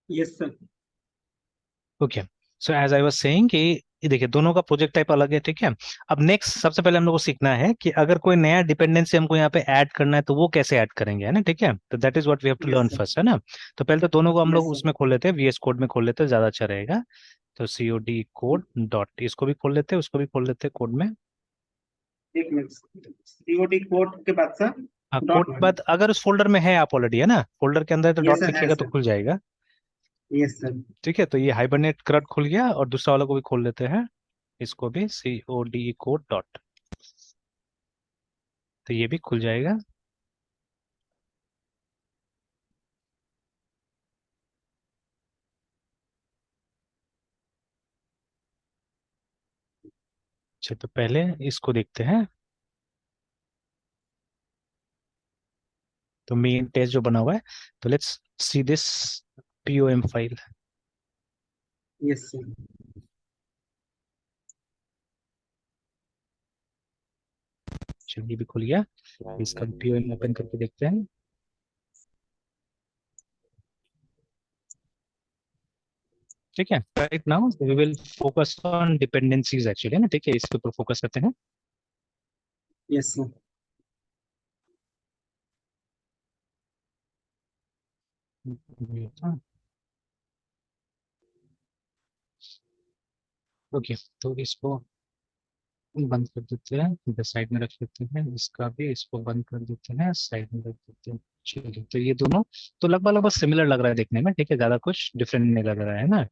Yes sir. Okay. So as I was saying कि ये देखिए दोनों का प्रोजेक्ट टाइप अलग है, ठीक है। अब नेक्स्ट सबसे पहले हम लोग को सीखना है कि अगर कोई नया डिपेंडेंसी हमको यहाँ पे ऐड करना है तो वो कैसे ऐड करेंगे, है ना, ठीक है। तो that is what we have to yes learn sir. First, है ना। तो पहले तो दोनों को हम यस लोग सर। उसमें खोल लेते हैं, वीएस कोड में खोल लेते हैं, ज्यादा अच्छा रहेगा। तो COD कोड डॉट, इसको भी खोल लेते हैं, उसको भी खोल लेते हैं कोड में। एक मिनट, सीओडी कोड के बाद सर हाँ, कोड डॉट। के बाद अगर उस फोल्डर में है आप ऑलरेडी, है ना, फोल्डर के अंदर तो यस डॉट सर, है लिखिएगा तो सर। खुल जाएगा। Yes sir. ठीक है, तो ये हाइबरनेट क्रड खुल गया, और दूसरा वाला को भी खोल लेते हैं, इसको भी COD कोड डॉट, तो ये भी खुल जाएगा। अच्छा, तो पहले इसको देखते हैं। तो मेन टेस्ट जो बना हुआ है, तो let's see this POM file. Yes sir. चलिए भी खुल गया, इसका POM ओपन करके देखते हैं। ठीक है, right now we will focus on dependencies actually, है ना, ठीक है, इसके ऊपर फोकस करते हैं। Yes sir. ओके, तो इसको बंद कर देते हैं, इधर साइड में रख लेते हैं, इसका भी इसको बंद कर देते हैं, साइड में रख देते हैं। चलिए, तो ये दोनों तो लगभग लगभग सिमिलर लग रहा है देखने में, ठीक है, ज्यादा कुछ डिफरेंट नहीं लग रहा है ना।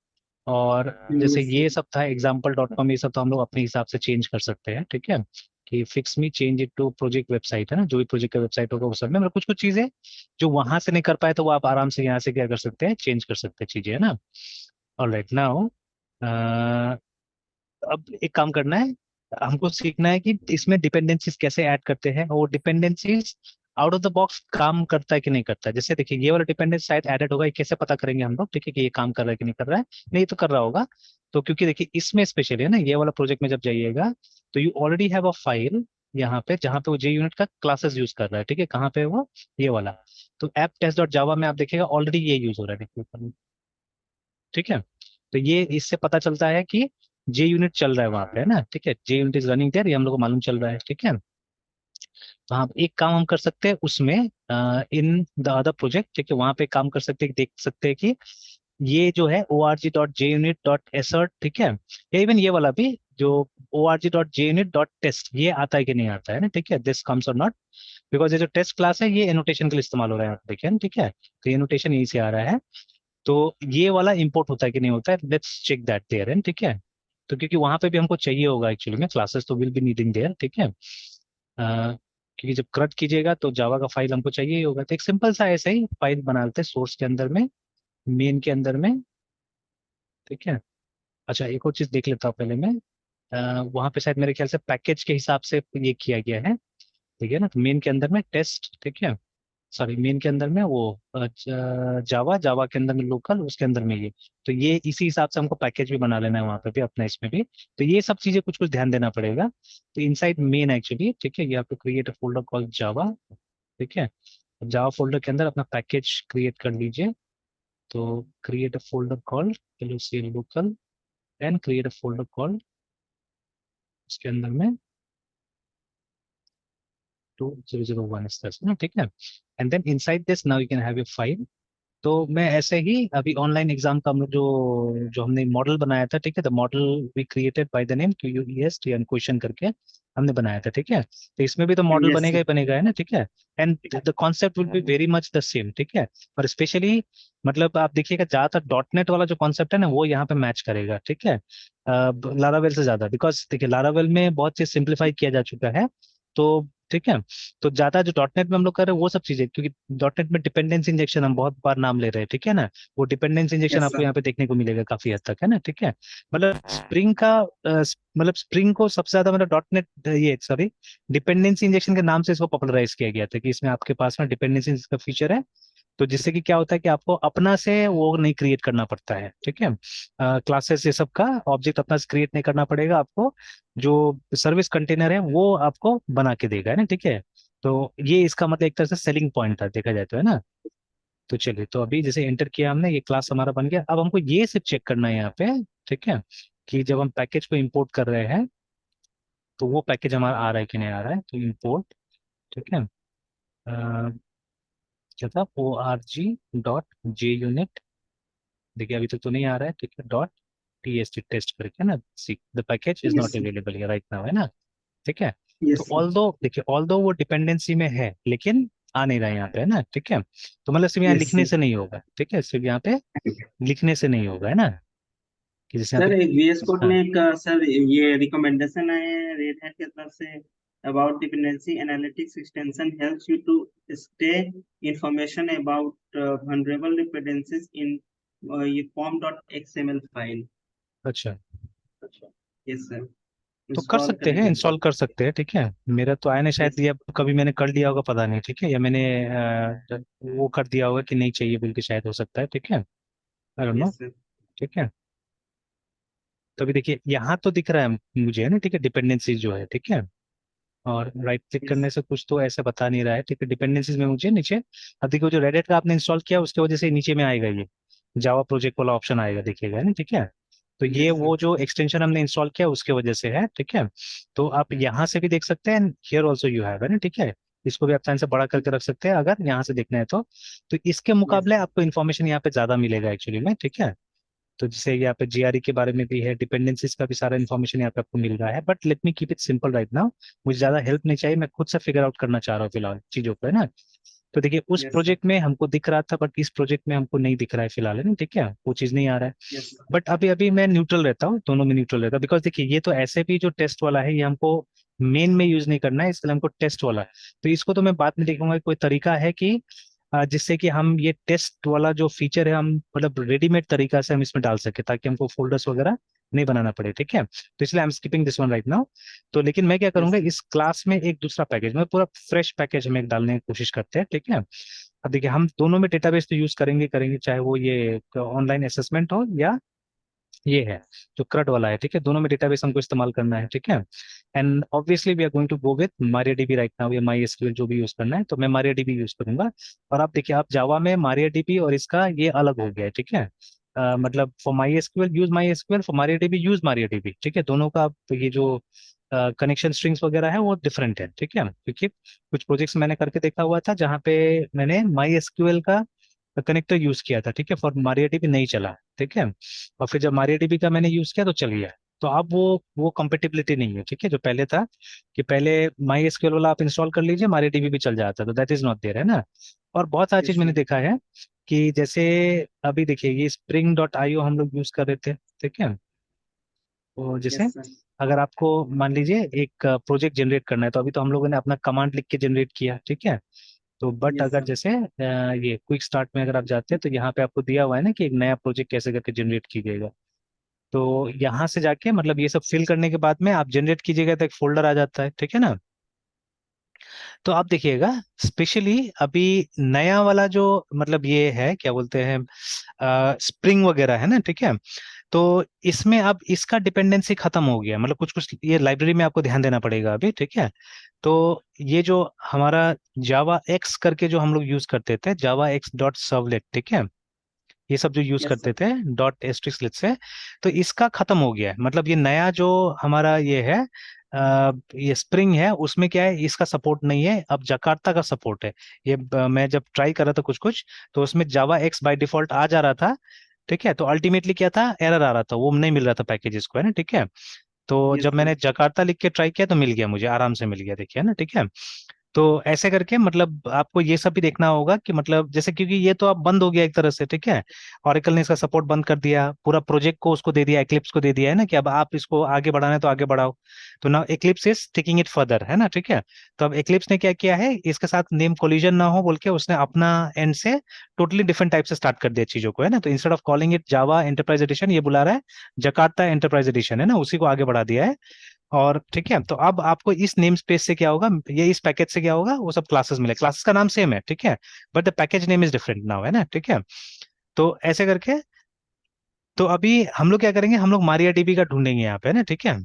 और जैसे यस ये सर। सब था example.com, ये सब तो हम लोग अपने हिसाब से चेंज कर सकते हैं, ठीक है। कि fix me change it to project website, है ना, जो भी प्रोजेक्ट का वेबसाइट होगा उस सब में, मतलब कुछ कुछ चीजें जो वहां से नहीं कर पाए तो वो आप आराम से यहाँ से क्या कर सकते हैं, चेंज कर सकते हैं चीजें, है ना। ऑलराइट नाउ अब एक काम करना है, हमको सीखना है कि इसमें डिपेंडेंसीज कैसे ऐड करते हैं, और dependencies out of the box काम करता है कि नहीं करता है। जैसे देखिए ये वाला डिपेंडेंस शायद एडेड होगा, ये कैसे पता करेंगे हम लोग, ठीक है, कि ये काम कर रहा है कि नहीं कर रहा है। नहीं, ये तो कर रहा होगा। तो क्योंकि देखिए इसमें स्पेशली, है ना, ये वाला प्रोजेक्ट में जब जाइएगा तो you already have a file यहाँ पे, जहाँ पे वो जे यूनिट का क्लासेस यूज कर रहा है, ठीक है, कहाँ पे है वो, ये वाला। तो ऐप टेस्ट डॉट जावा में आप देखिएगा ऑलरेडी ये यूज हो रहा है, देखिए ऊपर में, ठीक है। तो ये इससे पता चलता है कि जे यूनिट चल रहा है वहां पे, है ना, ठीक है, जे यूनिट इज रनिंग देयर, ये हम लोग को मालूम चल रहा है, ठीक है। तो हाँ, एक काम हम कर सकते हैं उसमें, इन द अदर प्रोजेक्ट, ठीक है, वहां पे काम कर सकते हैं, देख सकते हैं कि ये जो है org.junit.assert, ठीक है, या इवन ये वाला भी जो org.junit.test, ये आता है कि नहीं आता है ना, ठीक है, दिस कम्स और नॉट, बिकॉज ये जो टेस्ट क्लास है ये एनोटेशन के लिए इस्तेमाल हो रहा है यहाँ पे, देखिए ना, ठीक है। तो ये एनोटेशन यहीं से आ रहा है। तो ये वाला इंपोर्ट होता है कि नहीं होता है, लेट्स चेक दैट देयर, है, ठीक है। तो क्योंकि वहां पे भी हमको चाहिए होगा एक्चुअली में, क्लासेस तो विल बी नीडिंग देयर, ठीक है। क्योंकि जब क्रट कीजिएगा तो जावा का फाइल हमको चाहिए ही होगा, तो एक सिंपल सा ऐसे ही फाइल बना लेते हैं सोर्स के अंदर में, मेन के अंदर में, ठीक है। अच्छा, एक और चीज देख लेता हूँ पहले मैं, वहां पे शायद मेरे ख्याल से पैकेज के हिसाब से ये किया गया है, ठीक है ना। तो मेन के अंदर में टेस्ट, ठीक है, सॉरी, मेन के अंदर में वो जावा, जावा के अंदर में लोकल, उसके अंदर में ये, तो ये इसी हिसाब से हमको पैकेज भी बना लेना है वहाँ पे भी, अपना इसमें भी। तो ये सब चीजें कुछ कुछ ध्यान देना पड़ेगा। तो इनसाइड मेन एक्चुअली, ठीक है, ये आपको क्रिएट अ फोल्डर कॉल जावा, ठीक है। जावा फोल्डर के अंदर अपना पैकेज क्रिएट कर लीजिए। तो create a folder call local, and create a folder call उसके अंदर में 2001 इस तरह से ना, ठीक है। And then inside this now you can have a file. तो मैं ऐसे ही अभी ऑनलाइन एग्जाम का हम लोग जो जो हमने मॉडल बनाया था, ठीक है, the model we created by the name QUEST and question करके हमने बनाया था, ठीक है। तो इसमें भी तो मॉडल यस बनेगा सर। ही बनेगा, है ना, ठीक है। And the concept will be very much the same, ठीक है। पर स्पेशली मतलब आप देखिएगा ज्यादातर डॉट नेट वाला जो कॉन्सेप्ट है ना वो यहाँ पे मैच करेगा, ठीक है, लारावेल से ज्यादा, बिकॉज देखिए लारावेल में बहुत चीज सिंप्लीफाई किया जा चुका है। तो ठीक है, तो ज्यादा जो डॉट नेट में हम लोग कर रहे हैं वो सब चीजें, क्योंकि डॉट नेट में डिपेंडेंसी इंजेक्शन हम बहुत बार नाम ले रहे हैं, ठीक है ना। वो डिपेंडेंसी इंजेक्शन यस आपको सर। यहाँ पे देखने को मिलेगा काफी हद तक, है ना, ठीक है। मतलब स्प्रिंग का मतलब स्प्रिंग को सबसे ज्यादा मतलब डॉट नेट, ये सॉरी, डिपेंडेंसी इंजेक्शन के नाम से इसको पॉपुलराइज किया गया था, कि इसमें आपके पास में डिपेंडेंसी का फीचर है। तो जिससे कि क्या होता है कि आपको अपना से वो नहीं क्रिएट करना पड़ता है, ठीक है। क्लासेस ये सब का ऑब्जेक्ट अपना से क्रिएट नहीं करना पड़ेगा आपको, जो सर्विस कंटेनर है वो आपको बना के देगा, है ना, ठीक है। तो ये इसका मतलब एक तरह से सेलिंग पॉइंट है देखा जाए तो, है ना। तो चलिए, तो अभी जैसे एंटर किया हमने, ये क्लास हमारा बन गया। अब हमको ये सिर्फ चेक करना है यहाँ पे, ठीक है, कि जब हम पैकेज को इंपोर्ट कर रहे हैं तो वो पैकेज हमारा आ रहा है कि नहीं आ रहा है। तो इंपोर्ट, ठीक है, क्या था, org.JUnit। देखिए अभी तक तो नहीं आ रहा है, ठीक है, .tst टेस्ट करके ना, see the package is yes not available here right now, है ना, ठीक है। तो यस ऑल्दो देखिए, ऑल्दो वो डिपेंडेंसी में है लेकिन आ नहीं रहा है यहाँ पे, है ना, ठीक है। तो मतलब सिर्फ यहाँ यस लिखने से नहीं होगा, ठीक है, सिर्फ यहाँ पे लिखने से नहीं होगा, है ना, कि जैसे यहाँ सर, पे, एक VS कोड में हाँ, एक सर ये रिकमेंडेशन आए हैं रेड हैट की तरफ से about dependency analytics extension helps you to stay information about vulnerable dependencies in ये form.xml फाइल। अच्छा, यस सर, तो कर इंस्टॉल सकते हैं, करेंगे इंस्टॉल सर। कर सकते हैं, ठीक है। मेरा तो आया नहीं शायद, यस या कभी मैंने कर लिया होगा पता नहीं, ठीक है, या मैंने वो कर दिया होगा कि नहीं चाहिए बोल के, शायद हो सकता है, ठीक है, I don't know, yes sir ठीक है। तो अभी देखिए यहाँ तो दिख रहा है मुझे, है ना, ठीक है, डिपेंडेंसी जो है, ठीक है, और राइट क्लिक यस करने से कुछ तो ऐसा बता नहीं रहा है, ठीक है, डिपेंडेंसीज में मुझे नीचे, अब देखिए जो रेडिट का आपने इंस्टॉल किया उसकी वजह से नीचे में आएगा ये जावा प्रोजेक्ट वाला ऑप्शन आएगा, देखिएगा, है ना, ठीक है। तो ये यस सर वो जो एक्सटेंशन हमने इंस्टॉल किया उसके वजह से है, ठीक है। तो आप यहाँ से भी देख सकते हैं, हियर ऑल्सो यू हैव, है ना, ठीक है। इसको भी आप चाहे से बड़ा करके रख सकते हैं अगर यहाँ से देखना है तो इसके यस मुकाबले आपको इन्फॉर्मेशन यहाँ पे ज्यादा मिलेगा एक्चुअली में, ठीक है। तो जैसे यहाँ पे जीआरई के बारे में भी है, डिपेंडेंसीज का भी सारा इन्फॉर्मेशन यहाँ पे आपको मिल रहा है, but let me keep it simple right now. मुझे ज्यादा हेल्प नहीं चाहिए, मैं खुद से फिगर आउट करना चाह रहा हूँ फिलहाल चीजों को, है ना। तो देखिए उस यस सर प्रोजेक्ट में हमको दिख रहा था बट इस प्रोजेक्ट में हमको नहीं दिख रहा है फिलहाल, है ना, ठीक है, वो चीज नहीं आ रहा है। यस बट अभी अभी मैं न्यूट्रल रहता हूँ, दोनों में न्यूट्रल रहता हूँ, बिकॉज देखिए ये तो ऐसे भी जो टेस्ट वाला है ये हमको मेन में यूज नहीं करना है, इसलिए हमको टेस्ट वाला है। तो इसको तो मैं बाद में देखूंगा कोई तरीका है कि जिससे कि हम ये टेस्ट वाला जो फीचर है हम मतलब रेडीमेड तरीका से हम इसमें डाल सके, ताकि हमको फोल्डर्स वगैरह नहीं बनाना पड़े, ठीक है। तो इसलिए I am skipping this one right now. तो लेकिन मैं क्या करूंगा, यस इस क्लास में एक दूसरा पैकेज में पूरा फ्रेश पैकेज हम एक डालने की कोशिश करते हैं, ठीक है। अब देखिए हम दोनों में डेटाबेस तो यूज करेंगे करेंगे, चाहे वो ये ऑनलाइन असेसमेंट हो या ये है जो क्रड वाला है, ठीक है, दोनों में डेटाबेस हमको इस्तेमाल करना है, ठीक है। And obviously we are going to go with MariaDB right now, या MySQL जो भी यूज करना है, तो मैं MariaDB यूज करूंगा। और आप देखिए, आप जावा में MariaDB और इसका ये अलग हो गया है, ठीक है। मतलब for MySQL use MySQL, for MariaDB use MariaDB, ठीक है, दोनों का तो ये जो कनेक्शन स्ट्रिंग्स वगैरह है वो डिफरेंट है, ठीक है, क्योंकि कुछ प्रोजेक्ट्स मैंने करके देखा हुआ था जहाँ पे मैंने MySQL का कनेक्टर यूज किया था, ठीक है, फॉर MariaDB नहीं चला, ठीक है। और फिर जब MariaDB का मैंने यूज किया तो चल गया। तो अब वो कंपेटिबिलिटी नहीं है, ठीक है, जो पहले था कि पहले MySQL वाला आप इंस्टॉल कर लीजिए MariaDB भी चल जाता, तो दैट इज नॉट देयर, है ना। और बहुत सारी चीज यस मैंने देखा है कि जैसे अभी देखिए ये spring.io हम लोग यूज कर रहे थे, ठीक है। तो जैसे यस सर अगर आपको मान लीजिए एक प्रोजेक्ट जनरेट करना है, तो अभी तो हम लोगों ने अपना कमांड लिख के जनरेट किया, ठीक है। तो बट यस अगर सर जैसे ये क्विक स्टार्ट में अगर आप जाते हैं तो यहाँ पे आपको दिया हुआ है ना कि एक नया प्रोजेक्ट कैसे करके जनरेट कीजिएगा। तो यहाँ से जाके मतलब ये सब फिल करने के बाद में आप जनरेट कीजिएगा तो एक फोल्डर आ जाता है, ठीक है ना। तो आप देखिएगा, स्पेशली अभी नया वाला जो मतलब ये है क्या बोलते हैं, स्प्रिंग वगैरह है ना, ठीक है। तो इसमें अब इसका डिपेंडेंसी खत्म हो गया, मतलब कुछ कुछ ये लाइब्रेरी में आपको ध्यान देना पड़ेगा अभी, ठीक है। तो ये जो हमारा जावा एक्स करके जो हम लोग यूज करते थे, JavaX.Servlet, ठीक है, ये सब जो यूज यस करते सर थे डॉट एस्ट्रिक्स से, तो इसका खत्म हो गया है। मतलब ये नया जो हमारा ये है, ये स्प्रिंग है, उसमें क्या है, इसका सपोर्ट नहीं है, अब जकार्ता का सपोर्ट है। ये मैं जब ट्राई कर रहा था कुछ कुछ, तो उसमें जावा एक्स बाय डिफॉल्ट आ जा रहा था, ठीक है। तो अल्टीमेटली क्या था, एरर आ रहा था, वो नहीं मिल रहा था पैकेजेस को, है ना, ठीक है। तो यस जब सर मैंने जकार्ता लिख के ट्राई किया तो मिल गया, मुझे आराम से मिल गया, देखिए, है ना, ठीक है। तो ऐसे करके मतलब आपको ये सब भी देखना होगा कि मतलब जैसे, क्योंकि ये तो अब बंद हो गया एक तरह से, ठीक है। ऑरेकल ने इसका सपोर्ट बंद कर दिया, पूरा प्रोजेक्ट को उसको दे दिया, एक्लिप्स को दे दिया, है ना, कि अब आप इसको आगे बढ़ाना है तो आगे बढ़ाओ। तो now eclipse is taking it further, है ना, ठीक है। तो अब एक्लिप्स ने क्या किया है, इसके साथ नेम कोलिजन ना हो बोल के उसने अपना एंड से टोटली डिफरेंट टाइप से स्टार्ट कर दिया चीजों को, है ना। तो instead of calling it Java enterprise edition, ये बुला रहा है जकार्ता एंटरप्राइज एडिशन, है ना, उसी को आगे बढ़ा दिया है। और ठीक है, तो अब आपको इस नेम स्पेस से क्या होगा, ये इस पैकेज से क्या होगा, वो सब क्लासेस मिले, क्लासेस का नाम सेम है, ठीक है, but the package name is different now, है ना, ठीक है। तो ऐसे करके, तो अभी हम लोग क्या करेंगे, हम लोग मारिया डीबी का ढूंढेंगे यहाँ पे, है ना, ठीक है।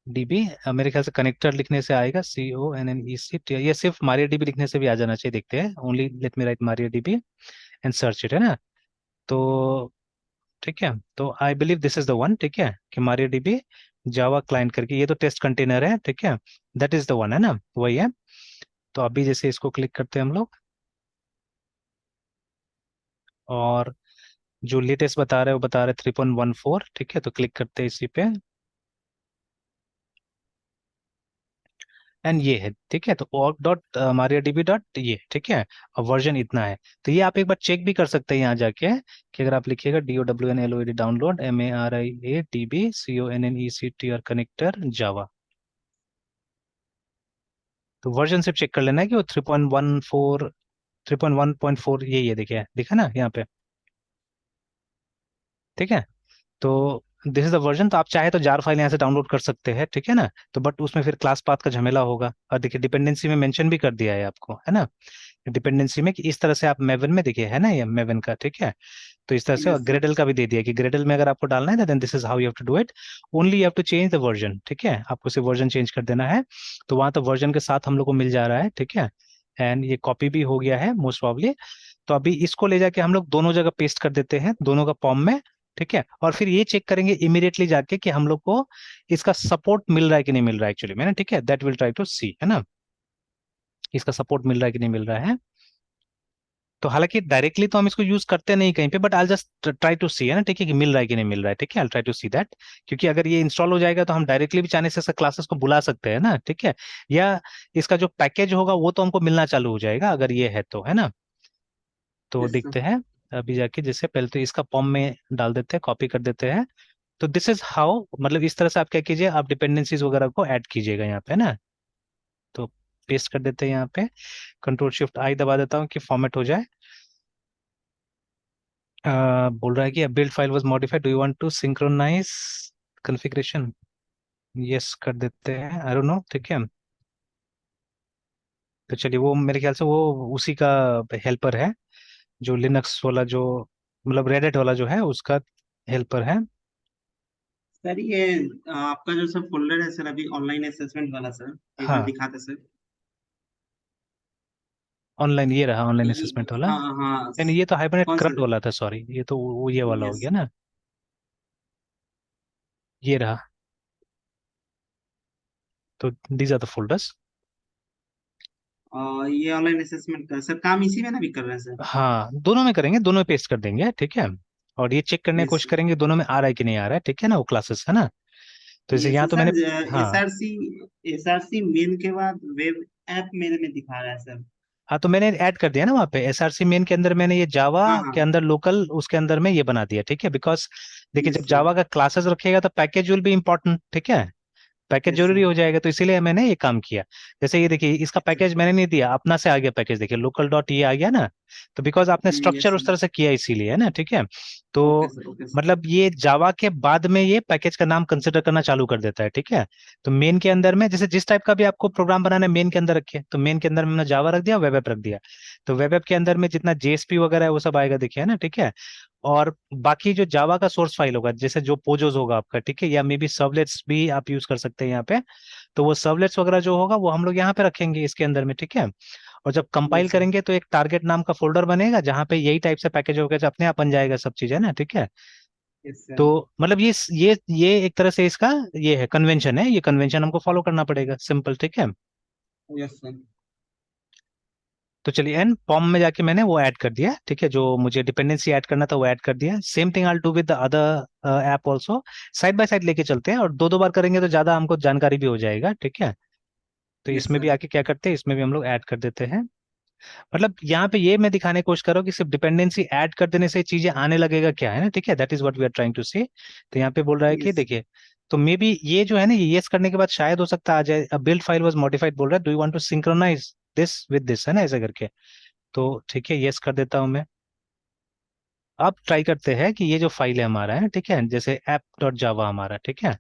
डीबी मेरे ख्याल से कनेक्टर लिखने से आएगा, CONNECT, ये सिर्फ मारिया डीबी लिखने से भी आ जाना चाहिए, देखते हैं। Only let me right Maria dB and search it, है ना। तो ठीक है, तो I believe this is the one, ठीक है, कि मारिया डीबी जावा क्लाइंट करके, ये तो टेस्ट कंटेनर है, ठीक है, दैट इज द वन, है ना, वही है। तो अभी जैसे इसको क्लिक करते हैं हम लोग, और जो लेटेस्ट बता रहे हैं वो बता रहे हैं 3.14, ठीक है, तो क्लिक करते हैं इसी पे, एंड ये है, ठीक है। तो org dot Maria dB dot ये, ठीक है, और वर्जन इतना है। तो ये आप एक बार चेक भी कर सकते हैं यहाँ जाके, कि अगर आप लिखिएगा DOWNLOAD डाउनलोड MARIADB CONNECT और कनेक्टर जावा, तो वर्जन सिर्फ चेक कर लेना है कि वो 3.14, 3.1.4 यही है, देखिए दिखा ना यहाँ पे, ठीक है। तो दिस इज द वर्जन। तो आप चाहे तो जार फाइल यहाँ से डाउनलोड कर सकते हैं, ठीक है ना। तो बट उसमें फिर क्लास पाथ का झमेला होगा, और देखिए डिपेंडेंसी में मेंशन भी कर दिया है आपको, है ना, डिपेंडेंसी में, कि इस तरह से आप मेवन में देखिए, है ना, ये मेवन का, ठीक है। तो इस तरह से, और यस सर। ग्रेडल का भी दे दिया कि ग्रेडल में अगर आपको डालना है then this is how you have to do it, only you have to change the version, ठीक है, आपको सिर्फ वर्जन चेंज कर देना है। तो वहां तो वर्जन के साथ हम लोग को मिल जा रहा है, ठीक है, एंड ये कॉपी भी हो गया है मोस्ट प्रॉब्ली। तो अभी इसको ले जाके हम लोग दोनों जगह पेस्ट कर देते हैं, दोनों का पॉम में, ठीक है, और फिर ये चेक करेंगे इमीडिएटली जाके कि हम लोग को इसका सपोर्ट मिल रहा है कि नहीं मिल रहा है एक्चुअली में ना, ठीक है, that will try to see, है ना, इसका सपोर्ट मिल रहा है कि नहीं मिल रहा है। तो हालांकि डायरेक्टली तो हम इसको यूज करते नहीं कहीं पे, but I just try to see, है ना, ठीक है, कि मिल रहा है कि नहीं मिल रहा है, ठीक है, I try to see that. क्योंकि अगर ये इंस्टॉल हो जाएगा तो हम डायरेक्टली भी चाहने से क्लासेस को बुला सकते हैं ना, ठीक है, या इसका जो पैकेज होगा वो तो हमको मिलना चालू हो जाएगा अगर ये है तो, है ना। तो यस सर। देखते हैं, अभी जाके जैसे पहले तो इसका पॉम में डाल देते हैं, कॉपी कर देते हैं। तो दिस इज हाउ, मतलब इस तरह से आप क्या कीजिए, आप डिपेंडेंसीज वगैरह को ऐड कीजिएगा यहाँ पे ना। तो पेस्ट कर देते हैं यहाँ पे, Ctrl+Shift+I दबा देता हूँ कि फॉर्मेट हो जाए। बोल रहा है कि build file was modified, do you want to synchronize configuration, yes कर देते हैं, आई डोंट नो, ठीक है। तो चलिए, वो मेरे ख्याल से वो उसी का हेल्पर है, जो लिनक्स वाला जो, मतलब रेडिट वाला जो है उसका हेल्पर है। सर ये आपका जो सब फोल्डर है सर, अभी ऑनलाइन असेसमेंट वाला सर, एक बार हाँ, दिखाते सर। ऑनलाइन ये रहा, ऑनलाइन ये असेसमेंट वाला। हाँ हाँ नहीं, ये तो हाइबरनेट कौन सा? करंट वाला था, सॉरी, ये तो वो ये वाला हो यस। गया ना, ये रहा। तो दीज आर द फोल्डर्स। ये ऑनलाइन असेसमेंट का सर काम इसी में ना भी कर रहे हैं सर? हाँ, दोनों में करेंगे, दोनों में पेस्ट कर देंगे, ठीक है। और ये चेक करने की यस कोशिश करेंगे दोनों में आ रहा है कि नहीं आ रहा है, ठीक है ना, वो क्लासेस, है ना। तो जैसे यस यहाँ तो सर। मैंने, एस हाँ, R C S R C main के बाद वेब ऐप मेरे में दिखा रहा है सर। हाँ, तो मैंने ऐड कर दिया ना वहाँ पे, SRC मेन के अंदर मैंने ये जावा हाँ के हाँ। अंदर लोकल, उसके अंदर में ये बना दिया, ठीक है, बिकॉज देखिए यस जब सर। जावा का क्लासेस रखिएगा तो पैकेज विल बी इंपॉर्टेंट, ठीक है, पैकेज यस जरूरी सर। हो जाएगा, तो इसीलिए मैंने ये काम किया। जैसे ये देखिए, इसका यस सर। पैकेज मैंने नहीं दिया, अपना से आ गया पैकेज, देखिए लोकल डॉट ये आ गया ना। तो बिकॉज आपने यस स्ट्रक्चर उस सर। तरह से किया इसीलिए, है ना, ठीक है। ओके तो सर। Okay sir. मतलब ये जावा के बाद में ये पैकेज का नाम कंसिडर करना चालू कर देता है, ठीक है। तो मेन के अंदर में जैसे जिस टाइप का भी आपको प्रोग्राम बनाना है मेन के अंदर रखिए, तो मेन के अंदर में हमने जावा रख दिया, वेब ऐप रख दिया। तो वेब ऐप के अंदर में जितना JSP वगैरह है वो सब आएगा, देखिए, है ना, ठीक है। और बाकी जो जावा का सोर्स फाइल होगा, जैसे जो पोजोस होगा आपका, ठीक है, या मे बी सर्वलेट्स भी आप यूज कर सकते हैं यहाँ पे। तो वो सर्वलेट्स वगैरह जो होगा वो हम लोग यहाँ पे रखेंगे इसके अंदर में, ठीक है। और जब कंपाइल यस सर। करेंगे तो एक टारगेट नाम का फोल्डर बनेगा जहाँ पे यही टाइप से पैकेज वगैरह अपने आप बन जाएगा, सब चीज, है ना, ठीक है। Yes sir. तो मतलब ये एक तरह से इसका ये है कन्वेंशन, है, ये कन्वेंशन हमको फॉलो करना पड़ेगा, सिंपल, ठीक है। Yes sir. तो चलिए, एन पॉम में जाके मैंने वो ऐड कर दिया, ठीक है, जो मुझे डिपेंडेंसी ऐड करना था वो ऐड कर दिया। Same thing I do with the other app also, side by side लेके चलते हैं, और दो दो बार करेंगे तो ज्यादा हमको जानकारी भी हो जाएगा, ठीक है। तो यस इसमें भी सर। आके क्या करते हैं, इसमें भी हम लोग ऐड कर देते हैं। मतलब यहाँ पे ये मैं दिखाने की कोशिश कर रहा हूँ कि सिर्फ डिपेंडेंसी ऐड कर देने से चीजें आने लगेगा क्या, है ना, ठीक है, that is what we are trying to say. तो यहाँ पे बोल रहा है कि यस। देखिए, तो मे बी ये जो है ना, ये यस करने के बाद शायद हो सकता है आ जाए, बिल्ड फाइल वाज मॉडिफाइड बोल रहा है, do you want to synchronize this with this, है ना, ऐसा करके। तो ठीक है, यस कर देता हूँ मैं। अब ट्राई करते हैं कि ये जो फाइल है हमारा, है ठीक है, जैसे app.java हमारा, ठीक है,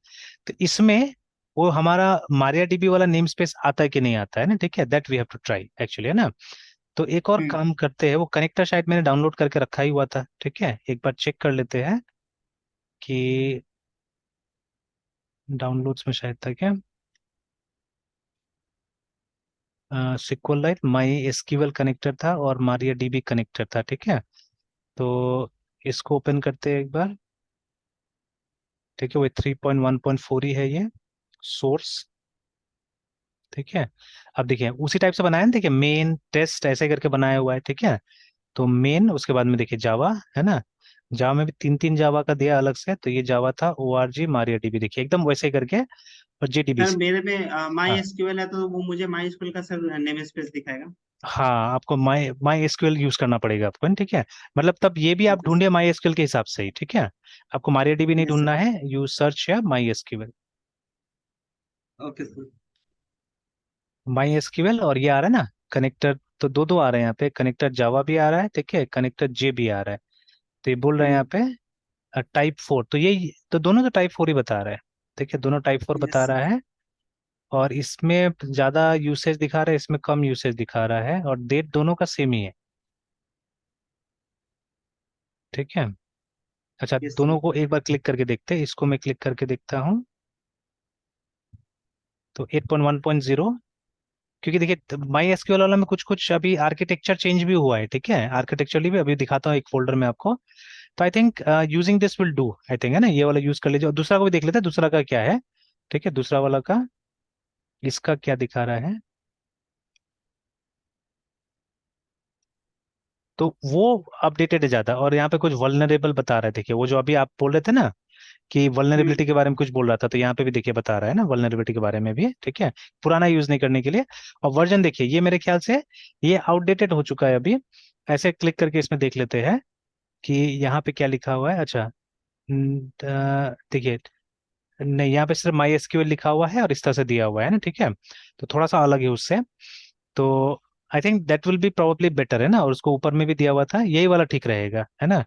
तो इसमें वो हमारा मारिया डीबी वाला नेम स्पेस आता है कि नहीं आता है ना, ठीक है, that we have to try actually, है ना। तो एक और हम्म। काम करते हैं, वो कनेक्टर शायद मैंने डाउनलोड करके रखा ही हुआ था, ठीक है, एक बार चेक कर लेते हैं कि डाउनलोड्स में शायद था क्या, SQLite MySQL connector था और मारिया डीबी कनेक्टर था, ठीक है। तो इसको ओपन करते हैं एक बार, ठीक है। वो 3.1.4 ही है ये सोर्स, ठीक है। अब देखिए उसी टाइप से बनाया ना, देखिए मेन टेस्ट ऐसे करके बनाया हुआ है, ठीक है। तो मेन, उसके बाद में देखिए जावा, है ना। जावा में भी तीन तीन जावा का दिया अलग से, तो ये जावा था, O R G, Maria DB, देखिए एकदम वैसे ही करके। और जेडीबी, सर मेरे में माई हाँ एसक्यूएल है तो वो मुझे माई एसक्यूएल का सर नेम स्पेस दिखाएगा। हाँ, आपको माई माई एसक्यूएल यूज करना पड़ेगा आपको, ठीक है। मतलब तब ये भी आप ओके ढूंढिए सर। माई एसक्यूएल के हिसाब से ही, ठीक है। आपको मारिया डीबी नहीं यस ढूंढना सर। है, यू सर्च या my SQL. Okay sir. My SQL, और ये आ रहा है ना कनेक्टर, तो दो दो आ रहे हैं यहाँ पे, कनेक्टर जावा भी आ रहा है, ठीक है, कनेक्टर जे भी आ रहा है। तो ये बोल रहे हैं यहाँ पे टाइप 4, तो ये तो दोनों तो टाइप 4 ही बता रहा है, ठीक है, दोनों टाइप 4 यस बता सर। रहा है। और इसमें ज्यादा यूसेज दिखा रहा है, इसमें कम यूसेज दिखा रहा है, और डेट दोनों का सेम ही है, ठीक है। अच्छा, यस सर। दोनों को एक बार क्लिक करके देखते हैं, इसको मैं क्लिक करके देखता हूँ। तो 8.1.0, क्योंकि देखिए माई एसक्यूएल वाला में कुछ कुछ अभी आर्किटेक्चर चेंज भी हुआ है, ठीक है, आर्किटेक्चरली भी अभी दिखाता हूँ एक फोल्डर में आपको। तो I think using this will do, I think, है ना, ये वाला यूज कर लीजिए, और दूसरा को भी देख लेते हैं दूसरा का क्या है, ठीक है, दूसरा वाला का इसका क्या दिखा रहा है। तो वो अपडेटेड है ज्यादा, और यहाँ पे कुछ वल्नरेबल बता रहा है, देखिए वो जो अभी आप बोल रहे थे ना कि हम्म। वल्नरेबिलिटी के बारे में कुछ बोल रहा था, तो यहाँ पे भी देखिए बता रहा है ना वल्नरेबिलिटी के बारे में भी, ठीक है, पुराना यूज नहीं करने के लिए। और वर्जन देखिए, ये मेरे ख्याल से ये आउटडेटेड हो चुका है अभी। ऐसे क्लिक करके इसमें देख लेते हैं कि यहाँ पे क्या लिखा हुआ है। अच्छा, देखिए, नहीं, यहाँ पे सिर्फ माई एसक्यूएल लिखा हुआ है और इस तरह से दिया हुआ है ना, ठीक है, तो थोड़ा सा अलग है उससे। तो I think that will be probably better, है ना, और उसको ऊपर में भी दिया हुआ था, यही वाला ठीक रहेगा, है ना।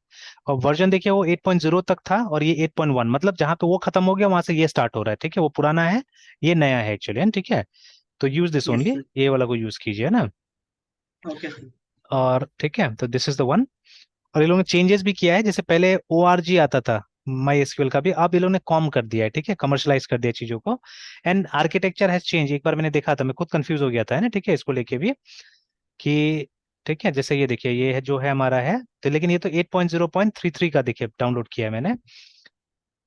और वर्जन देखिए वो 8.0 तक था, और ये 8.1, मतलब जहाँ पे वो खत्म हो गया वहां से ये स्टार्ट हो रहा है, ठीक है, वो पुराना है, ये नया है एक्चुअली, है ना, ठीक है। तो use this yes only, sir. ये वाला को यूज कीजिए, है ना। Okay sir. और ठीक है, तो दिस इज द वन। और ये लोगों ने चेंजेस भी किया है, जैसे पहले ओ आर जी आता था माई एसक्यूएल का भी, अब ये लोगों ने कॉम कर दिया है, ठीक है, कमर्शलाइज कर दिया चीजों को। एंड आर्किटेक्चर हैज चेंज, एक बार मैंने देखा था, मैं खुद कंफ्यूज हो गया था, है ना, ठीक है, इसको लेके भी कि, ठीक है, जैसे ये देखिए, ये है जो है हमारा है, तो लेकिन ये तो 8.0.33 का देखिए डाउनलोड किया है मैंने।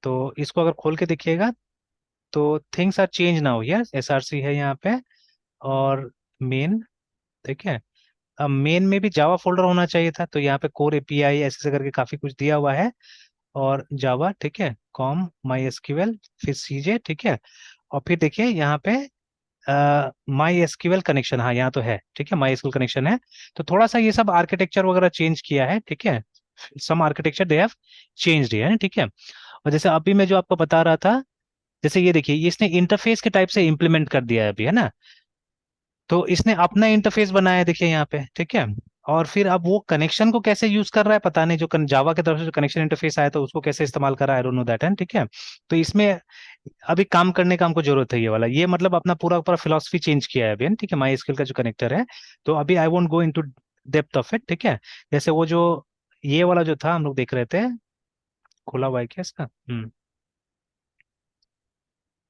तो इसको अगर खोल के देखिएगा तो things are change now, yes, SRC है यहाँ पे, और मेन, ठीक है। अब मेन में भी जावा फोल्डर होना चाहिए था, तो यहाँ पे कोर एपीआई ऐसे ऐसे करके काफी कुछ दिया हुआ है, और जावा, ठीक है, कॉम, माई एसक्यूएल, फिर सीजे, ठीक है। और फिर देखिए यहाँ पे माई एसक्यूएल कनेक्शन, हाँ यहाँ तो है, ठीक है, माई एसक्यूएल कनेक्शन है। तो थोड़ा सा ये सब आर्किटेक्चर वगैरह चेंज किया है, ठीक है, सम आर्किटेक्चर दे हैव चेंज्ड, है ना, ठीक है। और जैसे अभी मैं जो आपको बता रहा था, जैसे ये देखिए, ये इसने इंटरफेस के टाइप से इंप्लीमेंट कर दिया है अभी, है ना। तो इसने अपना इंटरफेस बनाया है, देखिए यहाँ पे, ठीक है। और फिर अब वो कनेक्शन को कैसे यूज कर रहा है पता नहीं, जो जावा की तरफ से जो कनेक्शन इंटरफेस आया था उसको कैसे इस्तेमाल कर रहा है, आई डोंट नो दैट, है, ठीक है। तो इसमें अभी काम करने का हमको जरूरत है, ये वाला, ये मतलब अपना पूरा पूरा फिलोसफी चेंज किया है अभी, है ना, ठीक है, माई स्किल का जो कनेक्टर है। तो अभी I won't go into depth of it, ठीक है। जैसे वो जो ये वाला जो था हम लोग देख रहे थे, खुला हुआ है क्या इसका,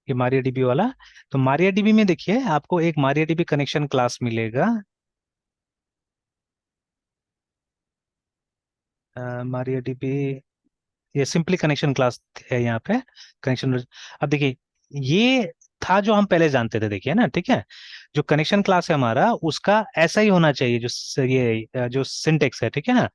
ये मारिया डीबी वाला। तो मारिया डीबी में देखिए आपको एक मारिया डीबी कनेक्शन क्लास मिलेगा, मारिया डीबी, ये सिंपली कनेक्शन क्लास है यहाँ पे, कनेक्शन। अब देखिए, ये था जो हम पहले जानते थे, देखिए ना, ठीक है। जो कनेक्शन क्लास है हमारा, उसका ऐसा ही होना चाहिए, जो ये जो सिंटेक्स है, ठीक है ना,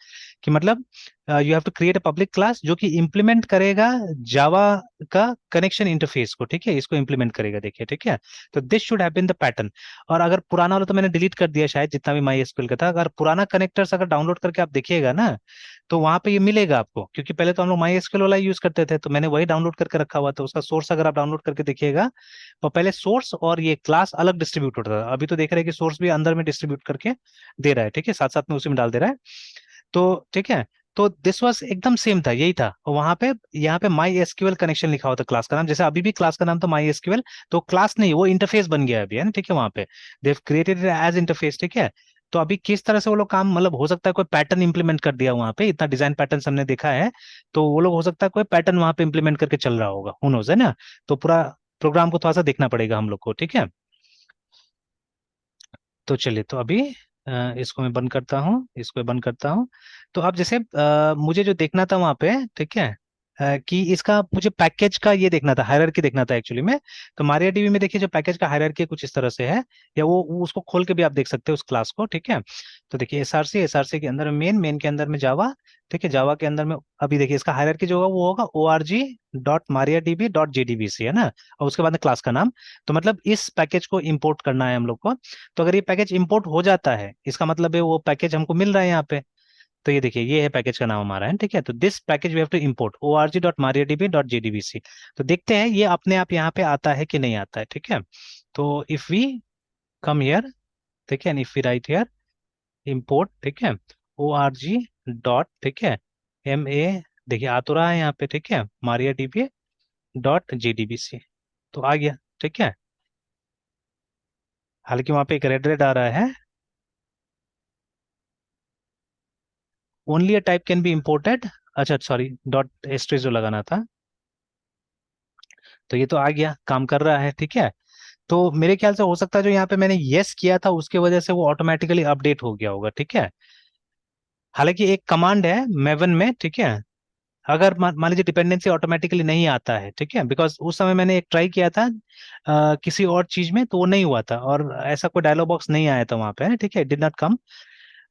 कि मतलब you have to create a public class जो कि इंप्लीमेंट करेगा जावा का कनेक्शन इंटरफेस को, ठीक है, इसको इंप्लीमेंट करेगा, देखिए, ठीक है। तो this should have been the pattern. और अगर पुराना वाला तो मैंने डिलीट कर दिया शायद, जितना भी माई एसक्यूएल का था, अगर पुराना कनेक्टर्स अगर डाउनलोड करके आप देखिएगा ना, तो वहां पे ये मिलेगा आपको, क्योंकि पहले तो हम लोग माई एसक्यूएल वाला यूज करते थे, तो मैंने वही डाउनलोड करके रखा हुआ था, उसका सोर्स अगर आप डाउनलोड करके देखिएगा, तो पहले सोर्स और ये क्लास अलग डिस्ट्रीब्यूट होता था, अभी तो देख रहे हैं कि सोर्स भी अंदर में डिस्ट्रीब्यूट करके दे रहा है, ठीक है, साथ साथ में उसी में डाल दे रहा है। तो ठीक है, तो दिस वाज एकदम सेम था, यही था, और वहां पे यहाँ पे माई एसक्यूएल कनेक्शन लिखा हुआ था क्लास का नाम, जैसे अभी भी क्लास का नाम तो माई एसक्यूएल, तो क्लास नहीं, वो इंटरफेस बन गया है अभी, है ना, ठीक है, वहां पे देव क्रिएटेड एज इंटरफेस, ठीक है। तो अभी किस तरह से वो लोग काम, मतलब हो सकता है कोई पैटर्न इंप्लीमेंट कर दिया वहां पे, इतना डिजाइन पैटर्न हमने देखा है, तो वो लोग हो सकता है कोई पैटर्न वहां पे इंप्लीमेंट करके चल रहा होगा, हु नोज, है ना। तो पूरा प्रोग्राम को थोड़ा सा देखना पड़ेगा हम लोग को, ठीक है। तो चलिए, तो अभी इसको मैं बंद करता हूँ, इसको मैं बंद करता हूँ। तो अब जैसे मुझे जो देखना था वहां पे, ठीक है, कि इसका मुझे पैकेज का ये देखना था, हायरार्की देखना था एक्चुअली में। तो MariaDB में देखिए जो पैकेज का हायरार्की कुछ इस तरह से है, या वो उसको खोल के भी आप देख सकते हैं उस क्लास को, ठीक है। तो देखिए एसआरसी के अंदर में मेन के अंदर में जावा, ठीक है, जावा के अंदर में अभी देखिए इसका हायरार्की जो होगा वो होगा org.mariadb.jdbc, है ना, और उसके बाद में क्लास का नाम। तो मतलब इस पैकेज को इंपोर्ट करना है हम लोग को। तो अगर ये पैकेज इंपोर्ट हो जाता है, इसका मतलब है वो पैकेज हमको मिल रहा है यहाँ पे। तो ये देखिए ये है पैकेज का नाम हमारा, है, ठीक है। तो this package we have to import org.mariadb.jdbc। तो देखते हैं ये अपने आप यहाँ पे आता है कि नहीं आता है, ठीक है। तो इफ वी कम हियर, ठीक है, if we write here import, ठीक है, org डॉट, ठीक है, देखिए आ तो रहा है यहाँ पे, ठीक है, mariadb.jdbc। तो आ गया, ठीक है। हालांकि वहां पे एक रेड रेड आ रहा है, only a type can be imported. अच्छा सॉरी, डॉट एस्ट्रिक जो लगाना था। तो ये तो आ गया, काम कर रहा है, ठीक है। तो मेरे ख्याल से हो सकता है जो यहाँ पे मैंने यस किया था उसके वजह से वो ऑटोमेटिकली अपडेट हो गया होगा, ठीक है। हालांकि एक कमांड है मेवन में, ठीक है, अगर मान लीजिए डिपेंडेंसी ऑटोमेटिकली नहीं आता है, ठीक है, बिकॉज उस समय मैंने एक ट्राई किया था किसी और चीज में, तो वो नहीं हुआ था, और ऐसा कोई डायलॉग बॉक्स नहीं आया था वहां पे, ठीक है, did not come,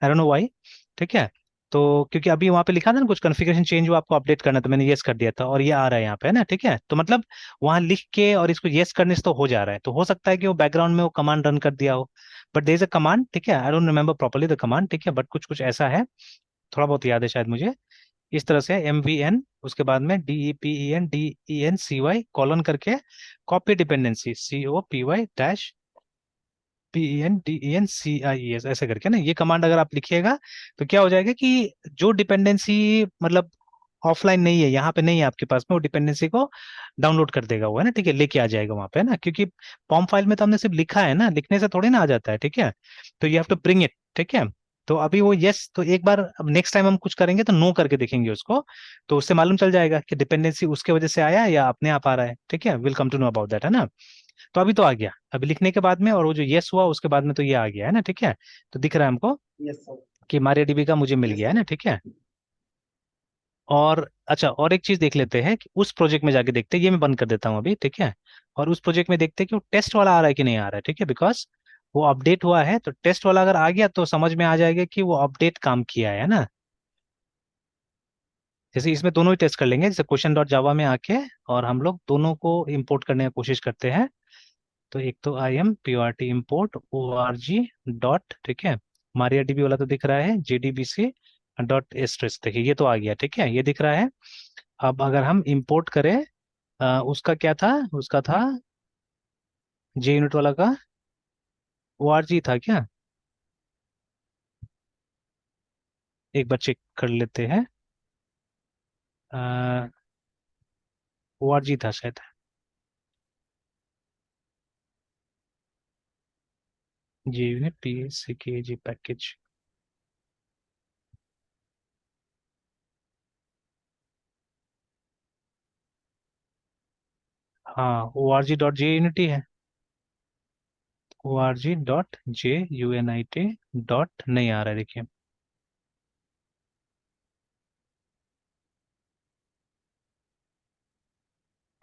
I don't know why, ठीक है। तो क्योंकि अभी वहां पे लिखा था ना कुछ कॉन्फ़िगरेशन चेंज हुआ, आपको अपडेट करना, तो मैंने यस कर दिया था और ये आ रहा है यहाँ पे, है ना, ठीक है। तो मतलब वहां लिख के और इसको यस करने से तो हो जा रहा है, तो हो सकता है कि वो बैकग्राउंड में वो कमांड रन कर दिया हो। But there is a command, ठीक है, I don't remember properly the command, ठीक है, बट कुछ कुछ ऐसा है, थोड़ा बहुत याद है शायद मुझे, इस तरह से MVN, उसके बाद में DEPENDENCY कॉलन करके copy dependency COPY dash PENDENCIES ऐसे करके ना, ये कमांड अगर आप लिखिएगा तो क्या हो जाएगा कि जो डिपेंडेंसी मतलब ऑफलाइन नहीं है, यहाँ पे नहीं है आपके पास में, वो डिपेंडेंसी को डाउनलोड कर देगा वो, है ना, ठीक है, लेके आ जाएगा वहां पे, है ना, क्योंकि पॉम फाइल में तो हमने सिर्फ लिखा है ना, लिखने से थोड़ी ना आ जाता है, ठीक है। तो you have to bring it, ठीक है। तो अभी वो यस, तो एक बार अब नेक्स्ट टाइम हम कुछ करेंगे तो नो करके देखेंगे उसको, तो उससे मालूम चल जाएगा कि डिपेंडेंसी उसके वजह से आया है या अपने आप आ रहा है, ठीक है, will come to know about that, है ना। तो अभी तो आ गया, अभी लिखने के बाद में, और वो जो यस हुआ उसके बाद में, तो ये आ गया, है ना, ठीक है। तो दिख रहा है हमको Yes, sir. कि MariaDB का मुझे मिल Yes, गया, है sir. ना, ठीक है। और अच्छा, और एक चीज देख लेते हैं कि उस प्रोजेक्ट में जाके देखते हैं, ये मैं बंद कर देता हूँ अभी, ठीक है। और उस प्रोजेक्ट में देखते हैं कि वो टेस्ट वाला आ रहा है कि नहीं आ रहा है, ठीक है, बिकॉज वो अपडेट हुआ है, तो टेस्ट वाला अगर आ गया तो समझ में आ जाएगा कि वो अपडेट काम किया है ना। जैसे इसमें दोनों ही टेस्ट कर लेंगे, जैसे क्वेश्चन डॉट जावा में आके, और हम लोग दोनों को इंपोर्ट करने की कोशिश करते हैं। तो एक तो IMPORT इम्पोर्ट ORG डॉट, ठीक है, MariaDB वाला तो दिख रहा है, JDBC डॉट एस्ट्रिस, देखिए ये तो आ गया, ठीक है, ये दिख रहा है। अब अगर हम इंपोर्ट करें, उसका क्या था, उसका था JUnit वाला का ORG था क्या, एक बार चेक कर लेते हैं, ORG था शायद, JUnit PSCKG पैकेज, हाँ ORG डॉट JUnit ही है, ORG डॉट JUNIT डॉट नहीं आ रहा है, देखिए।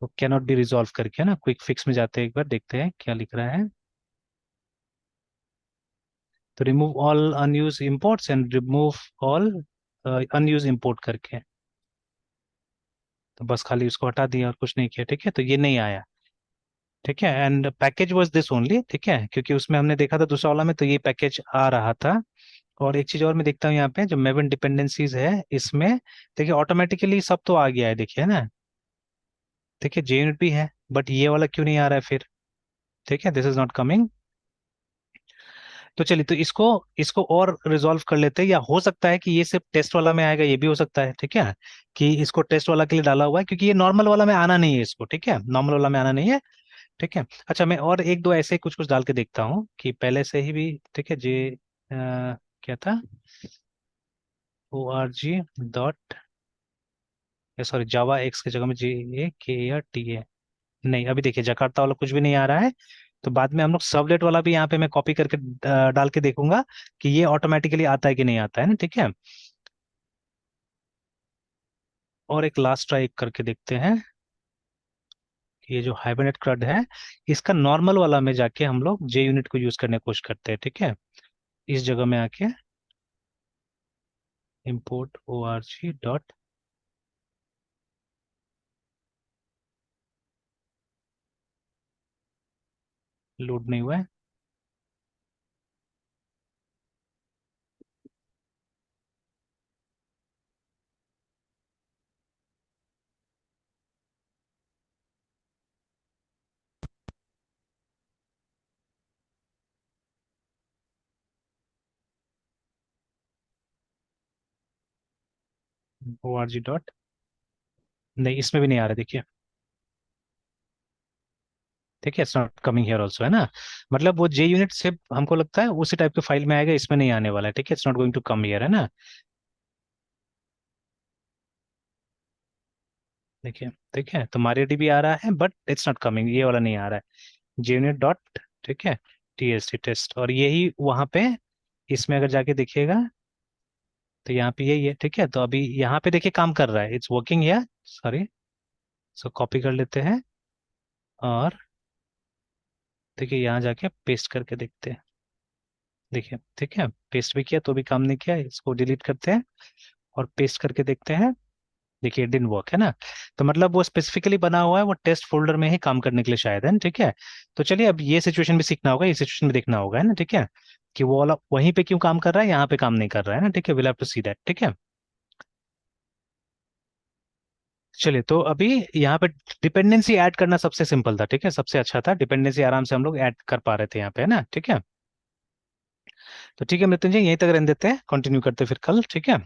तो कैनॉट बी रिजॉल्व करके ना क्विक फिक्स में जाते हैं, एक बार देखते हैं क्या लिख रहा है। तो remove all unused imports and remove all unused import करके, तो बस खाली उसको हटा दिया और कुछ नहीं किया, ठीक है, तो ये नहीं आया, ठीक है। And package was this only, ठीक है, क्योंकि उसमें हमने देखा था दूसरा वाला में तो ये पैकेज आ रहा था। और एक चीज और मैं देखता हूँ यहाँ पे जो मेवन डिपेंडेंसीज है इसमें, देखिए ऑटोमेटिकली सब तो आ गया है, देखिए ना, देखिए JUnit भी है, बट ये वाला क्यों नहीं आ रहा है फिर, ठीक है, दिस इज नॉट कमिंग। तो चलिए, तो इसको इसको और रिजॉल्व कर लेते हैं, या हो सकता है कि ये सिर्फ टेस्ट वाला में आएगा, ये भी हो सकता है, ठीक है, कि इसको टेस्ट वाला के लिए डाला हुआ है, क्योंकि ये नॉर्मल वाला में आना नहीं है इसको, ठीक है, नॉर्मल वाला में आना नहीं है, ठीक है। अच्छा, मैं और एक दो ऐसे कुछ कुछ डाल के देखता हूँ कि पहले से ही भी, ठीक है, जे क्या था, org. सॉरी, जावा एक्स की जगह में JAKRTA। नहीं, अभी देखिए जकार्ता वाला कुछ भी नहीं आ रहा है। तो बाद में हम लोग सर्वलेट वाला भी यहाँ पे मैं कॉपी करके डाल के देखूंगा कि ये ऑटोमेटिकली आता है कि नहीं आता है ना, ठीक है। और एक लास्ट ट्राई करके देखते हैं। ये जो हाइबरनेट क्रड है, इसका नॉर्मल वाला में जाके हम लोग JUnit को यूज करने की कोशिश करते हैं, ठीक है। इस जगह में आके import org डॉट, लोड नहीं हुआ है। org डॉट, नहीं इसमें भी नहीं आ रहा, देखिए। ठीक है, it's not coming here also, है ना। मतलब वो JUnit से हमको लगता है उसी टाइप के फाइल में आएगा, इसमें नहीं आने वाला है, ठीक है। It's not going to come here, है ना। देखिए, ठीक है, तो MariaDB आ रहा है बट इट्स नॉट कमिंग, ये वाला नहीं आ रहा है, JUnit डॉट, ठीक है, TST टेस्ट। और यही वहां पे इसमें अगर जाके देखिएगा तो यहाँ पे यही है, ठीक है। तो अभी यहाँ पे देखिए काम कर रहा है, it's working here, sorry. So copy कर लेते हैं और देखिए यहाँ जाके पेस्ट करके देखते हैं। देखिए, ठीक है, पेस्ट भी किया तो भी काम नहीं किया, इसको डिलीट करते हैं और पेस्ट करके देखते हैं। देखिए डिडंट वर्क, है ना। तो मतलब वो स्पेसिफिकली बना हुआ है वो टेस्ट फोल्डर में ही काम करने के लिए शायद, है ना, ठीक है। तो चलिए अब ये सिचुएशन भी सीखना होगा, ये सिचुएशन भी देखना होगा, है ना, ठीक है, कि वो वाला वहीं पे क्यों काम कर रहा है, यहाँ पे काम नहीं कर रहा है ना, ठीक है। Will have to see that, ठीक है। चलिए, तो अभी यहाँ पे डिपेंडेंसी ऐड करना सबसे सिंपल था, ठीक है, सबसे अच्छा था, डिपेंडेंसी आराम से हम लोग ऐड कर पा रहे थे यहाँ पे, है ना, ठीक है। तो ठीक है मृत्युंजय, यहीं तक रहने देते हैं, कंटिन्यू करते हैं फिर कल, ठीक है।